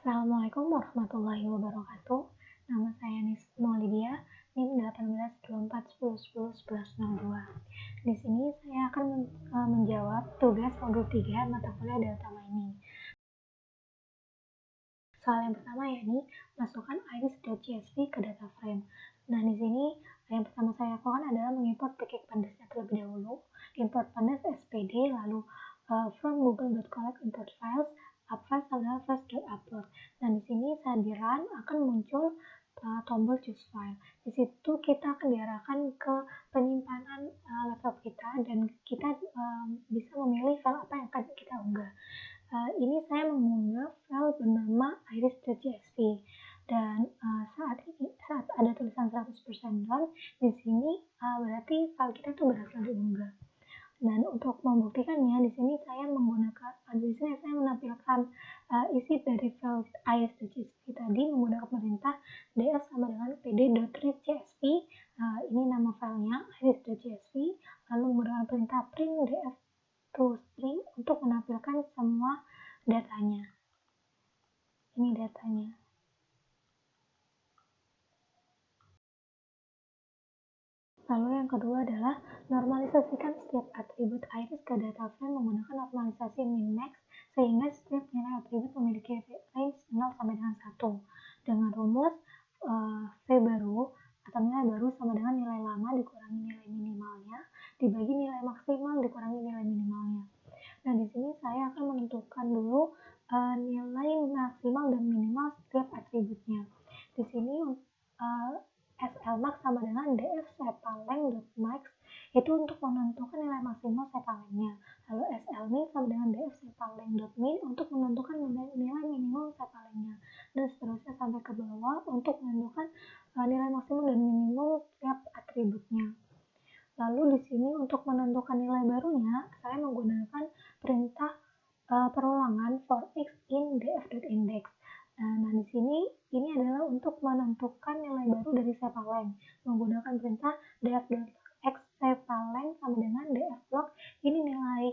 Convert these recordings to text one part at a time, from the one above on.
Assalamualaikum warahmatullahi wabarakatuh. Nama saya Nisma Lydia, NIM 182410111102. Di sini saya akan menjawab tugas modul 3 mata kuliah data mining. Soal yang pertama yakni masukkan iris.csv ke data frame. Nah, di sini yang pertama saya lakukan adalah mengimport package pandasnya terlebih dahulu. Import pandas spd, lalu from google.collect import files, upfile adalah flash.upload. Dan di sini saat di run akan muncul tombol choose file. Di situ kita akan diarahkan ke penyimpanan laptop kita dan kita bisa memilih file apa yang akan kita unggah. Ini saya mengunggah file bernama iris.csv dan saat ada tulisan 100% done di sini berarti file kita itu berhasil diunggah. Dan untuk membuktikannya di sini saya menampilkan isi dari file iris.csv tadi menggunakan perintah df sama dengan pd.read.csv. Ini nama filenya iris.csv, lalu menggunakan perintah print df to string untuk menampilkan semua datanya. Ini datanya. Lalu yang kedua adalah normalisasikan setiap atribut iris ke data frame menggunakan normalisasi min-max sehingga setiap nilai atribut memiliki range 0 sampai dengan 1 dengan rumus V baru atau nilai baru sama dengan nilai lama dikurangi nilai minimalnya dibagi nilai maksimal dikurangi nilai minimalnya. Nah, di sini saya akan menentukan dulu nilai maksimal dan minimal setiap atributnya. Di sini SLmax sama dengan df sepaleng.max itu untuk menentukan nilai maksimal sepalengnya. Lalu SLmin sama dengan df sepaleng.min untuk menentukan nilai minimum sepalengnya. Dan seterusnya sampai ke bawah untuk menentukan nilai maksimum dan minimum setiap atributnya. Lalu di sini untuk menentukan nilai barunya, saya menggunakan perintah perulangan for x in df.index. Nah, di sini ini adalah untuk menentukan nilai baru dari sepaleng menggunakan perintah df.x sepaleng sama dengan df-log. Ini nilai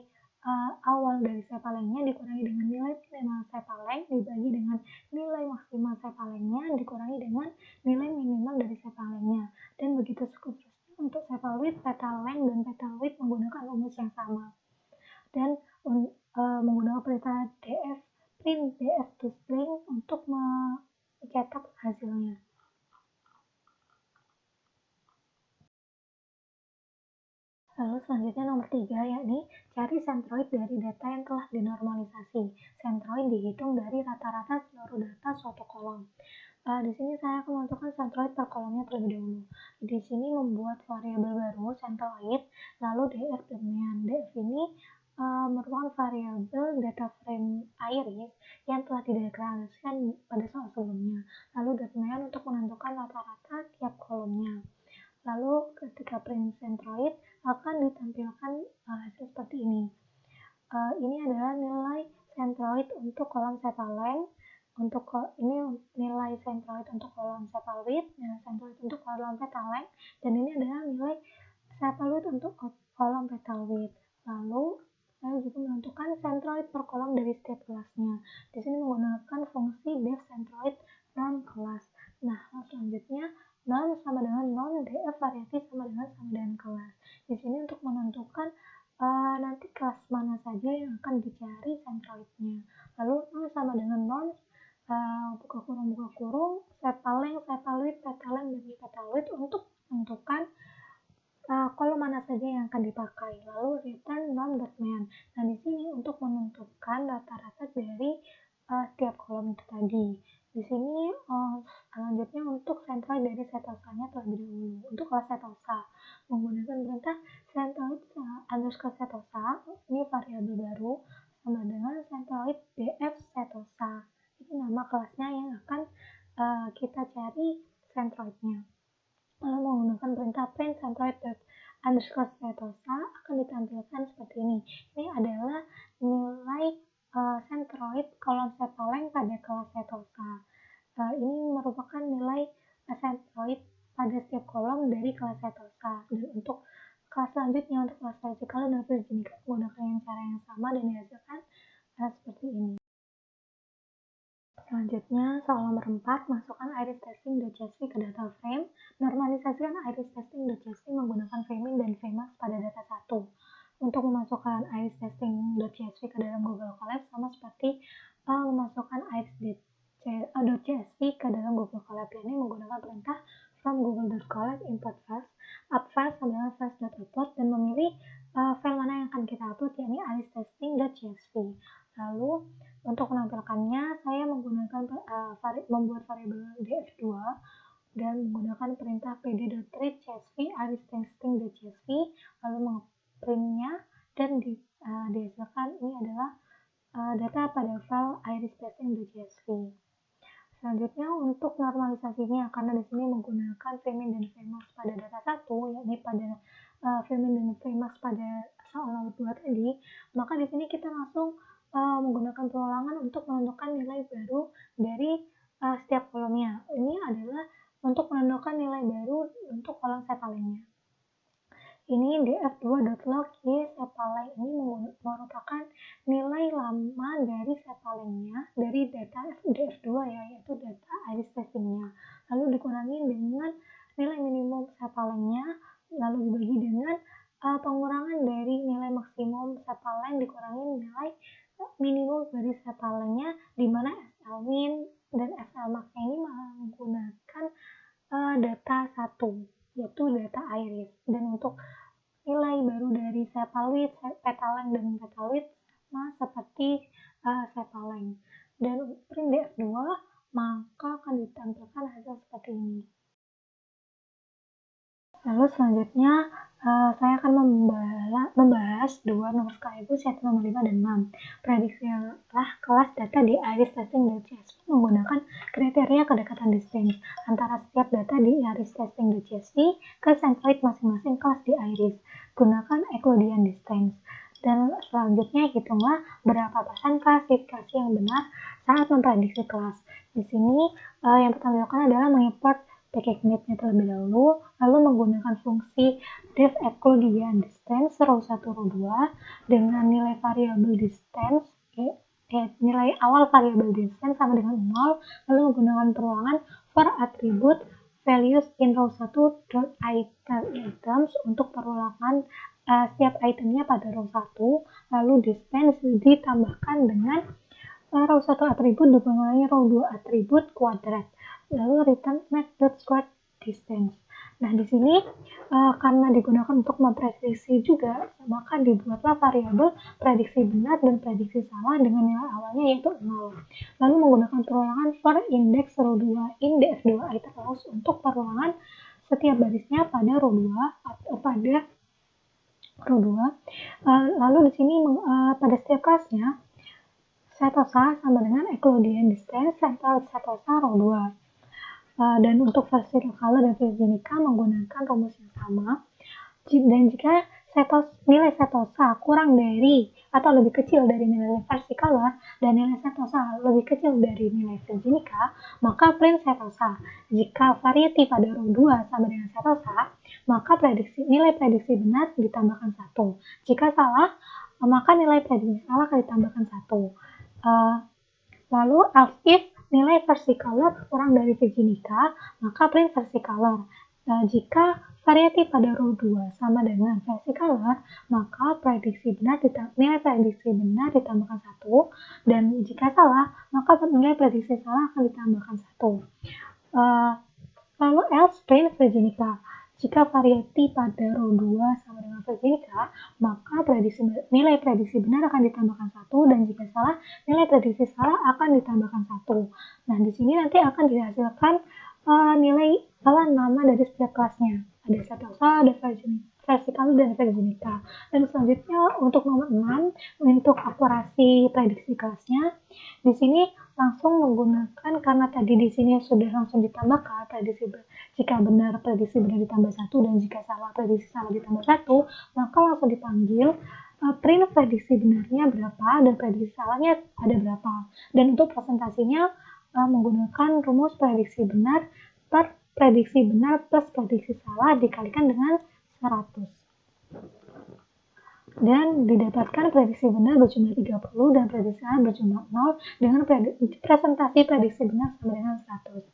awal dari sepalengnya dikurangi dengan nilai minimal sepaleng dibagi dengan nilai maksimal sepalengnya dikurangi dengan nilai minimal dari sepalengnya, dan begitu seterusnya untuk petal width, petal length, dan petal width menggunakan rumus yang sama dan menggunakan perintah df print df to string untuk mencetak hasilnya. Lalu selanjutnya nomor 3 yakni cari centroid dari data yang telah dinormalisasi. Centroid dihitung dari rata-rata seluruh data suatu kolom. Di sini saya akan menentukan centroid per kolomnya terlebih dahulu. Di sini membuat variabel baru centroid, lalu df demian. Df ini merupakan variabel data frame iris yang telah dideklarasikan pada soal sebelumnya. Lalu demian untuk menentukan rata-rata tiap kolomnya. Lalu ketika print centroid akan ditampilkan hasil seperti ini. Ini adalah nilai centroid untuk kolom sepaleng. Untuk ini nilai centroid untuk kolom sepal width, nilai centroid untuk kolom petal length, dan ini adalah nilai sepal width untuk kolom petal width. Lalu saya juga menentukan centroid per kolom dari setiap kelasnya. Di sini menggunakan fungsi def centroid non kelas. Nah, selanjutnya non sama dengan non df variatif sama dengan kelas. Di sini untuk menentukan nanti kelas mana saja yang akan dicari centroidnya. Lalu non sama dengan non buka kurung sepaleng, sepal width, petal length, dan petal width untuk menentukan kolom mana saja yang akan dipakai. Lalu return non-dotman. Nah, di sini untuk menentukan rata-rata dari setiap kolom itu tadi. Di sini selanjutnya untuk centroid dari setosanya terlebih dahulu. Untuk kelas setosa menggunakan perintah centroid underscore setosa, ini variabel baru sama dengan centroid df setosa. Ini nama kelasnya yang akan kita cari centroidnya. Lalu menggunakan perintah print centroid underscore setosa akan ditampilkan seperti ini. Ini adalah nilai centroid kolom sepaleng pada kelas setosa. Ini merupakan nilai centroid pada setiap kolom dari kelas setosa. Dan untuk kelas selanjutnya untuk kelas vertikal dapat menggunakan cara yang sama dan dihasilkan seperti ini. Selanjutnya, soal nomor 4, masukkan iris testing.csv ke data frame. Normalisasikan iris testing.csv menggunakan framing dan fmax pada data 1. Untuk memasukkan iris testing.csv ke dalam Google Colab sama seperti memasukkan iris.csv ke dalam Google Colab, yakni menggunakan perintah from google.colab import files, up file sama dengan files.upload dan memilih file mana yang akan kita upload, yakni iris testing.csv. Lalu untuk menampilkannya, saya menggunakan membuat variabel df2 dan menggunakan perintah pd.read csv iris testing.csv, lalu mengprintnya dan dihasilkan ini adalah data pada file iris testing.csv. Selanjutnya untuk normalisasinya, karena di sini menggunakan framing dan fmax pada data 1, yakni pada framing dan fmax pada soal nomor 2 tadi, maka di sini kita langsung menggunakan perulangan untuk menentukan nilai baru dari setiap kolomnya. Ini adalah untuk menentukan nilai baru untuk kolom sepalengnya. Ini df2.log sepaleng ini merupakan nilai lama dari sepalengnya dari data df2 ya, yaitu data iris testingnya. Lalu dikurangi dengan nilai minimum sepalengnya, lalu dibagi dengan pengurangan dari nilai maksimum sepaleng dikurangi nilai minimum dari sepalengnya, di mana SL-min dan SL-max ini menggunakan data 1, yaitu data iris. Dan untuk nilai baru dari sepal width, petal length, dan petal width sama seperti sepaleng. Dan print df2, maka akan ditampilkan hasil seperti ini. Lalu selanjutnya saya akan membahas dua nomor sekaligus, yaitu nomor 5 dan 6. Prediksilah kelas data di iris testing.csv menggunakan kriteria kedekatan distance antara setiap data di iris testing.csv ke centroid masing-masing kelas di iris. Gunakan Euclidean distance. Dan selanjutnya hitunglah berapa persen klasifikasi yang benar saat memprediksi kelas. Di sini yang pertama dilakukan adalah mengimport pkgnet-nya terlebih dahulu, lalu menggunakan fungsi def Euclidean distance row 1 row 2 dengan nilai variabel distance nilai awal variabel distance sama dengan 0, lalu menggunakan perulangan for attribute values in row 1 dot items untuk perulangan setiap itemnya pada row 1, lalu distance ditambahkan dengan row 1 atribut dipengaruhi row 2 atribut kuadrat, lalu return max.square distance. Nah, di sini karena digunakan untuk memprediksi juga, maka dibuatlah variabel prediksi benar dan prediksi salah dengan nilai awalnya yaitu 0. Lalu menggunakan perulangan for index row 2 in df2 item rows untuk perulangan setiap barisnya pada row 2 atau pada row 2. Lalu di sini pada setiap kelasnya setosa sama dengan Euclidean distance setosa row 2. Dan untuk versi Color dan Virginica menggunakan rumus yang sama. Dan jika nilai setosa kurang dari atau lebih kecil dari nilai versi Color dan nilai setosa lebih kecil dari nilai Virginica, maka print setosa. Jika variety pada row 2 sama dengan setosa, maka nilai prediksi benar ditambahkan 1. Jika salah, maka nilai prediksi salah akan ditambahkan 1. Lalu else if nilai versi Color kurang dari Virginica, maka print versi Color. Jika variety pada row 2 sama dengan versi Color, maka nilai prediksi benar ditambahkan 1, dan jika salah, maka nilai prediksi salah akan ditambahkan 1. Lalu else print Virginica. Jika variety pada row 2 sama dengan Virginica, maka nilai prediksi benar akan ditambahkan 1, dan jika salah, nilai prediksi salah akan ditambahkan 1. Nah, di sini nanti akan dihasilkan nilai nama dari setiap kelasnya. Ada setosa, ada versi Color dan Virginica. Dan selanjutnya untuk nomor 6, untuk akurasi prediksi kelasnya, di sini langsung menggunakan, karena tadi di sini sudah langsung ditambahkan jika benar prediksi benar ditambah 1 dan jika salah prediksi salah ditambah 1, maka langsung dipanggil print prediksi benarnya berapa dan prediksi salahnya ada berapa. Dan untuk presentasinya menggunakan rumus prediksi benar per prediksi benar plus prediksi salah dikalikan dengan 100. dan didapatkan prediksi benar berjumlah 30 dan prediksi salah berjumlah 0 dengan presentasi prediksi benar sama dengan 100.